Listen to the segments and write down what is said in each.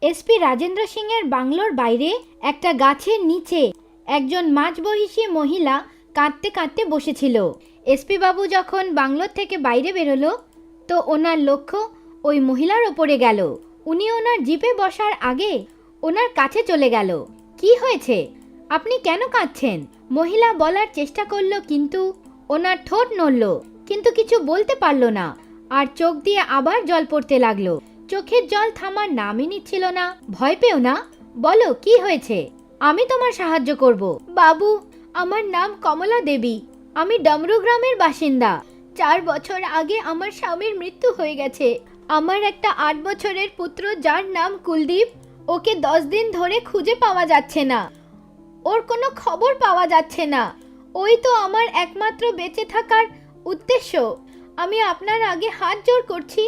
SP Rajendra সিংয়ের বাংলোর বাইরে একটা গাছের নিচে একজন মাঝবয়সী মহিলা কাঁদতে কাঁদতে বসেছিল। এসপি বাবু যখন বাংলোর থেকে বাইরে বেরোলো তো ওনার লক্ষ্য ওই মহিলার ওপরে গেল। উনি ওনার জিপে বসার আগে ওনার কাছে চলে গেল। কি হয়েছে, আপনি কেন কাঁদছেন? মহিলা বলার চেষ্টা করলো কিন্তু ওনার ঠোঁট নড়ল, কিন্তু কিছু বলতে পারলো না। আর চোখ দিয়ে আবার জল পড়তে লাগলো। চোখের জল থামার নামই নিচ্ছিল না। ভয় পেও না, বলো কি হয়েছে, আমি তোমার সাহায্য করব। বাবু, আমার নাম কমলা দেবী, আমি ডমরু গ্রামের বাসিন্দা। 4 বছর আগে আমার স্বামীর মৃত্যু হয়ে গেছে। আমার একটা 8 বছরের পুত্র যার নাম কুলদীপ, ওকে 10 দিন ধরে খুঁজে পাওয়া যাচ্ছে না। ওর কোনো খবর পাওয়া যাচ্ছে না। ওই তো আমার একমাত্র বেঁচে থাকার উদ্দেশ্য। আমি আপনার আগে হাত জোড় করছি,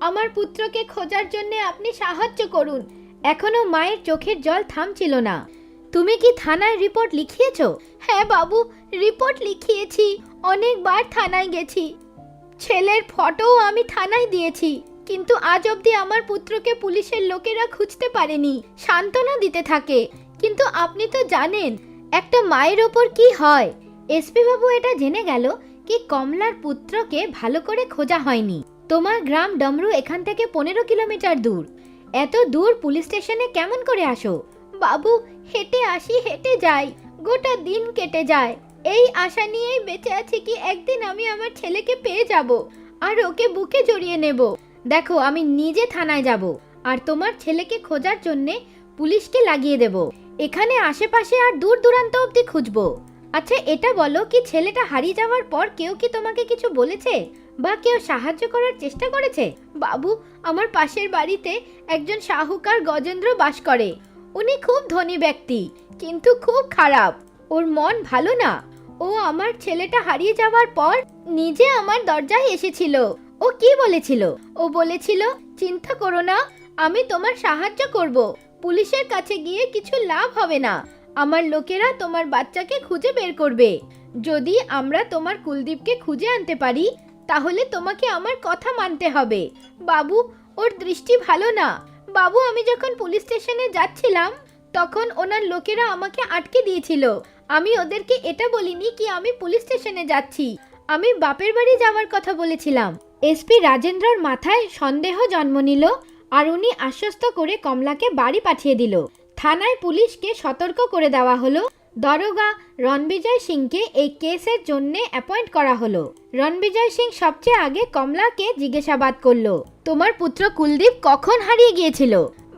আমার পুত্রকে খোঁজার জন্য আপনি সাহায্য করুন। এখনো মায়ের চোখের জল থামছিল না। তুমি কি থানায় রিপোর্ট লিখিয়েছো? হ্যাঁ বাবু, রিপোর্ট লিখিয়েছি, অনেকবার থানায় গেছি। ছেলের ফটোও আমি থানায় দিয়েছি, কিন্তু আজ অবধি আমার পুত্রকে পুলিশের লোকেরা খুঁজতে পারেনি। সান্ত্বনা দিতে থাকে, কিন্তু আপনি তো জানেন একটা মায়ের ওপর কি হয়। এসপি বাবু এটা জেনে গেল কি কমলার পুত্রকে ভালো করে খোঁজা হয়নি। তোমার গ্রাম ডমরু এখান থেকে 15 কিলোমিটার দূর। এত দূর পুলিশ স্টেশনে কেমন করে আসো? বাবু, হেঁটে আসি, হেঁটে যাই, গোটা দিন কেটে যায়। এই আশা নিয়েই বেঁচে আছি কি একদিন আমি আমার ছেলেকে পেয়ে যাব আর ওকে বুকে জড়িয়ে নেব। দেখো, আমি নিজে থানায় যাব আর তোমার ছেলেকে খোঁজার জন্যে পুলিশকে লাগিয়ে দেব। এখানে আশেপাশে আর দূর দূরান্ত অবধি খুঁজবো। আচ্ছা এটা বলো, কি ছেলেটা হারিয়ে যাওয়ার পর কেউ কি তোমাকে কিছু বলেছে বা কেউ সাহায্য করার চেষ্টা করেছে? বাবু, আমার পাশের বাড়িতে একজন শাহুকার গজেন্দ্র বাস করে। উনি খুব ধনী ব্যক্তি, কিন্তু খুব খারাপ। ওর মন ভালো না। ও আমার ছেলেটা হারিয়ে যাওয়ার পর নিজে আমার দরজায় এসেছিল। ও কি বলেছিল? ও বলেছিল, চিন্তা করো না, আমি তোমার সাহায্য করব। পুলিশের কাছে গিয়ে কিছু লাভ হবে না। আমার লোকেরা তোমার বাচ্চাকে খুঁজে বের করবে। যদি আমরা তোমার কুলদীপকে খুঁজে আনতে পারি তাহলে তোমাকে আমার কথা মানতে হবে। বাবু, ওর দৃষ্টি ভালো না। বাবু, আমি যখন পুলিশ স্টেশনে যাচ্ছিলাম তখন ওনার লোকেরা আমাকে আটকে দিয়েছিল। আমি ওদেরকে এটা বলিনি কি আমি পুলিশ স্টেশনে যাচ্ছি, আমি বাপের বাড়ি যাওয়ার কথা বলেছিলাম। এসপি রাজেন্দ্রর মাথায় সন্দেহ জন্ম নিল আর উনি আশ্বস্ত করে কমলাকে বাড়ি পাঠিয়ে দিল। থানায় পুলিশকে সতর্ক করে দেওয়া হলো। দরোগা রণবিজয় সিংকে এই কেসের জন্য অ্যাপয়েন্ট করা হলো। রণবিজয় সিং সবচেয়ে আগে কমলাকে জিজ্ঞাসাবাদ করলো, তোমার পুত্র কুলদীপ কখন হারিয়ে গিয়েছিল?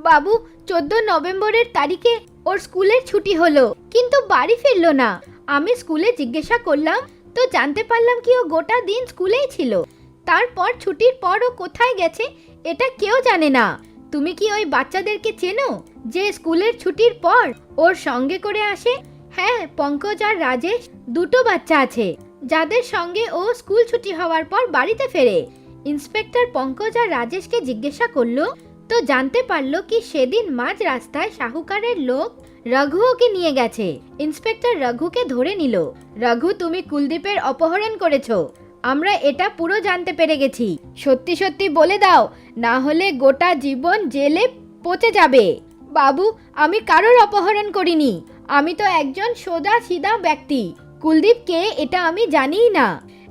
বাবু, 14 নভেম্বরের তারিখে ওর স্কুলের ছুটি হলো, কিন্তু বাড়ি ফিরলো না। আমি স্কুলে জিজ্ঞাসা করলাম তো জানতে পারলাম কি ও গোটা দিন স্কুলেই ছিল। তারপর ছুটির পর ও কোথায় গেছে এটা কেউ জানে না। তুমি কি ওই বাচ্চাদেরকে চেনো যে স্কুলের ছুটির পর ওর সঙ্গে করে আসে? হ্যাঁ, পঙ্কজ আর রাজেশ, দুটো বাচ্চা আছে যাদের সঙ্গে ও স্কুল ছুটি হওয়ার পর বাড়িতে ফেরে। ইন্সপেক্টর পঙ্কজ আর রাজেশকে জিজ্ঞাসা করলো তো জানতে পারলো কি সেদিন মাঝ রাস্তায় শাহুকারের লোক রঘু ওকে নিয়ে গেছে। ইন্সপেক্টর রঘুকে ধরে নিল। রঘু, তুমি কুলদীপের অপহরণ করেছো, আমরা এটা পুরো জানতে পেরে গেছি। সত্যি সত্যি বলে দাও, না হলে গোটা জীবন জেলে পচে যাবে। বাবু, আমি কারোর অপহরণ করিনি, আমি তো একজন সোজা সিধা ব্যক্তি। কুলদীপ কে এটা আমি জানিই না।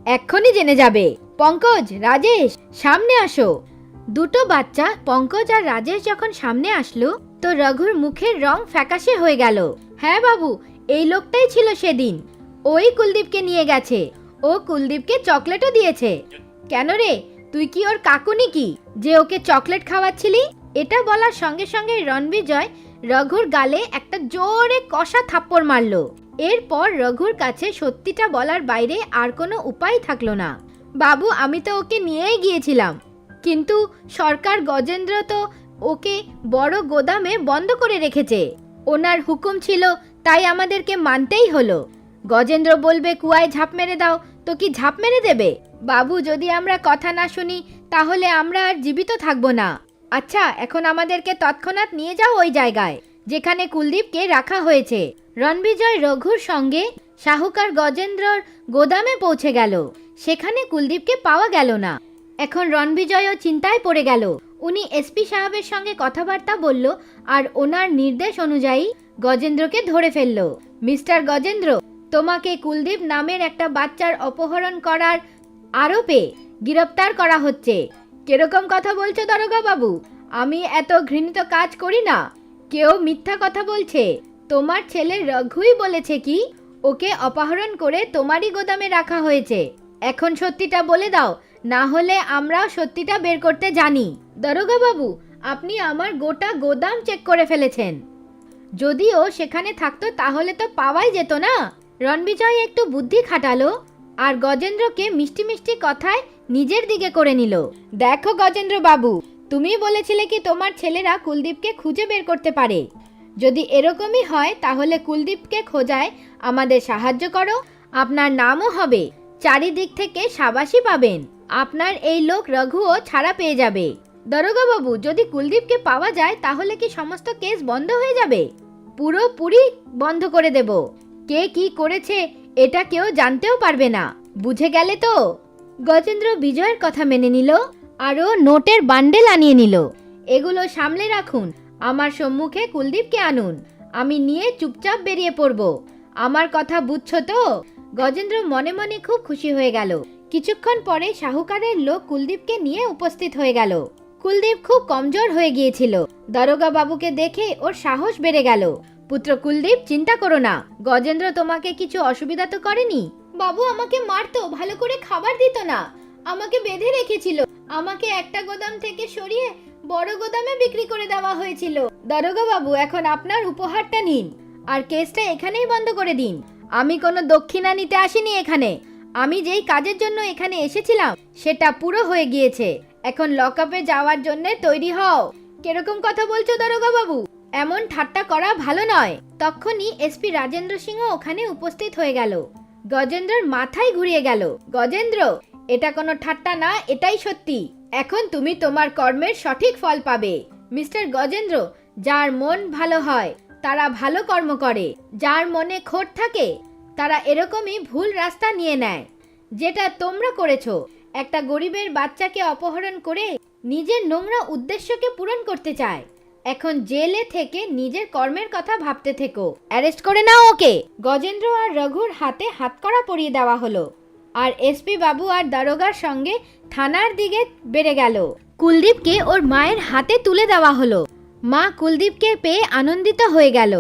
এক্ষুনি জেনে যাবে। পঙ্কজ, রাজেশ, সামনে আসো। দুটো বাচ্চা পঙ্কজ আর রাজেশ যখন সামনে আসলো তো রঘুর মুখের রং ফ্যাকাশে হয়ে গেল। হ্যাঁ বাবু, এই লোকটাই ছিল সেদিন, ওই কুলদীপকে নিয়ে গেছে। ও কুলদীপকে চকলেটও দিয়েছে। কেন রে, তুই কি ওর কাকু নাকি যে ওকে চকলেট খাওয়াচ্ছিলি? এটা বলার সঙ্গে সঙ্গে রণবিজয় রঘুর গালে একটা জোরে কষা থাপ্পড় মারলো। এরপর রঘুর কাছে সত্যিটা বলার বাইরে আর কোনো উপায় থাকলো না। বাবু, আমি তো ওকে নিয়েই গিয়েছিলাম, কিন্তু সরকার গজেন্দ্র তো ওকে বড় গোদামে বন্ধ করে রেখেছে। ওনার হুকুম ছিল, তাই আমাদেরকে মানতেই হলো। গজেন্দ্র বলবে কুয়ায় ঝাঁপ মেরে দাও, তো কি ঝাঁপ মেরে দেবে? বাবু, যদি আমরা কথা না শুনি তাহলে আমরা আর জীবিত থাকবো না। আচ্ছা, এখন আমাদেরকে তৎক্ষণাৎ নিয়ে যাও ওই জায়গায় যেখানে কুলদীপকে রাখা হয়েছে। রণবিজয় রঘুর সঙ্গে শাহুকার গজেন্দ্রর গোদামে পৌঁছে গেল। সেখানে কুলদীপকে পাওয়া গেল না। এখন রণবিজয়ও চিন্তায় পড়ে গেল। উনি এসপি সাহেবের সঙ্গে কথাবার্তা বলল আর ওনার নির্দেশ অনুযায়ী গজেন্দ্রকে ধরে ফেলল। মিস্টার গজেন্দ্র, তোমাকে কুলদীপ নামের একটা বাচ্চার অপহরণ করার আরোপে গ্রেপ্তার করা হচ্ছে। কিরকম কথা বলছো দারোগা বাবু? আমি এত ঘৃণিত কাজ করি না। কেউ মিথ্যা কথা বলছে। তোমার ছেলে রঘুই বলেছে কি ওকে অপহরণ করে তোমারই গোদামে রাখা হয়েছে। এখন সত্যিটা বলে দাও, না হলে আমরাও সত্যিটা বের করতে জানি। দারোগা বাবু, আপনি আমার গোটা গোদাম চেক করে ফেলেছেন। যদিও সেখানে থাকতো তাহলে তো পাওয়াই যেত না। রণবিজয় একটু বুদ্ধি খাটালো আর গজেন্দ্রকে মিষ্টি মিষ্টি কথায় নিজের দিকে করে নিল। দেখো গজেন্দ্র বাবু, তুমি বলেছিলে কি তোমার ছেলেরা কুলদীপকে খুঁজে বের করতে পারে। যদি এরকমই হয় তাহলে কুলদীপকে খোঁজায় আমাদের সাহায্য করো। আপনার নামও হবে, চারিদিক থেকে সাবাসী পাবেন। আপনার এই লোক রঘুও ছাড়া পেয়ে যাবে। দারোগা বাবু, যদি কুলদীপকে পাওয়া যায় তাহলে কি সমস্ত কেস বন্ধ হয়ে যাবে? পুরোপুরি বন্ধ করে দেব। কে কি করেছে এটা কেউ জানতেও পারবে না। বুঝে গেলে তো? গজেন্দ্র বিজয়ের কথা মেনে নিল আরও নোটের বান্ডেল আনিয়ে নিল। এগুলো সামলে রাখুন, আমার সম্মুখে কুলদীপকে আনুন, আমি নিয়ে চুপচাপ বেরিয়ে পড়ব। আমার কথা বুঝছো তো? গজেন্দ্র মনে মনে খুব খুশি হয়ে গেল। কিছুক্ষণ পরে শাহুকারের লোক কুলদীপকে নিয়ে উপস্থিত হয়ে গেল। কুলদীপ খুব কমজোর হয়ে গিয়েছিল। দারোগা বাবুকে দেখে ওর সাহস বেড়ে গেল। পুত্র কুলদীপ, চিন্তা করো না, গজেন্দ্র তোমাকে কিছু অসুবিধা তো করেনি। বাবু আমাকে মারতো, ভালো করে খাবার দিত না, আমাকে বেঁধে রেখেছিল। আমাকে একটা গোদাম থেকে সরিয়ে বড় গোদামে বিক্রি করে দেওয়া হয়েছিল। দারোগা বাবু, এখন আপনার উপহারটা নিন আর কেসটা এখানেই বন্ধ করে দিন। আমি কোনো দক্ষিণা নিতে আসিনি এখানে। আমি যেই কাজের জন্য এখানে এসেছিলাম সেটা পুরো হয়ে গিয়েছে। এখন লকআপে যাওয়ার জন্য তৈরি হও। কিরকম কথা বলছো দারোগা বাবু? এমন ঠাট্টা করা ভালো নয়। তখনই এসপি রাজেন্দ্র সিংহ ওখানে উপস্থিত হয়ে গেল। গজেন্দ্রর মাথায় ঘুরিয়ে গেল। গজেন্দ্র, এটা কোনো ঠাট্টা না, এটাই সত্যি। এখন তুমি তোমার কর্মের সঠিক ফল পাবে। মিস্টার গজেন্দ্র, যার মন ভালো হয় তারা ভালো কর্ম করে। যার মনে খোট থাকে তারা এরকমই ভুল রাস্তা নিয়ে নেয়, যেটা তোমরা করেছো। একটা গরিবের বাচ্চাকে অপহরণ করে নিজের নোংরা উদ্দেশ্যকে পূরণ করতে চায়। এখন জেলে থেকে নিজের কর্মের কথা ভাবতে থেকো। অ্যারেস্ট করে নাও ওকে। গজেন্দ্র আর রঘুর হাতে হাতকড়া পরিয়ে দেওয়া হলো আর এসপি বাবু আর দারোগার সঙ্গে থানার দিকে বেড়ে গেল। কুলদীপকে ওর মায়ের হাতে তুলে দেওয়া হলো। মা কুলদীপকে পেয়ে আনন্দিত হয়ে গেল।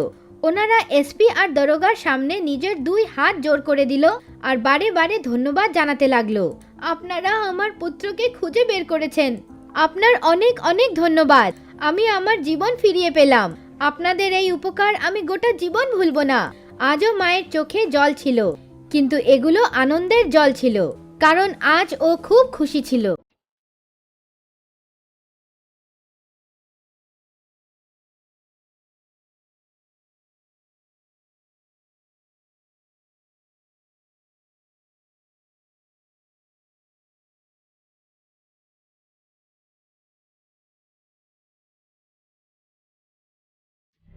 ওনারা এসপি আর দারোগার সামনে নিজের দুই হাত জোর করে দিল আর বারে বারে ধন্যবাদ জানাতে লাগলো। আপনারা আমার পুত্রকে খুঁজে বের করেছেন, আপনার অনেক অনেক ধন্যবাদ। আমি আমার জীবন ফিরিয়ে পেলাম। আপনাদের এই উপকার আমি গোটা জীবন ভুলবো না। আজও মায়ের চোখে জল ছিল, কিন্তু এগুলো আনন্দের জল ছিল, কারণ আজ ও খুব খুশি ছিল।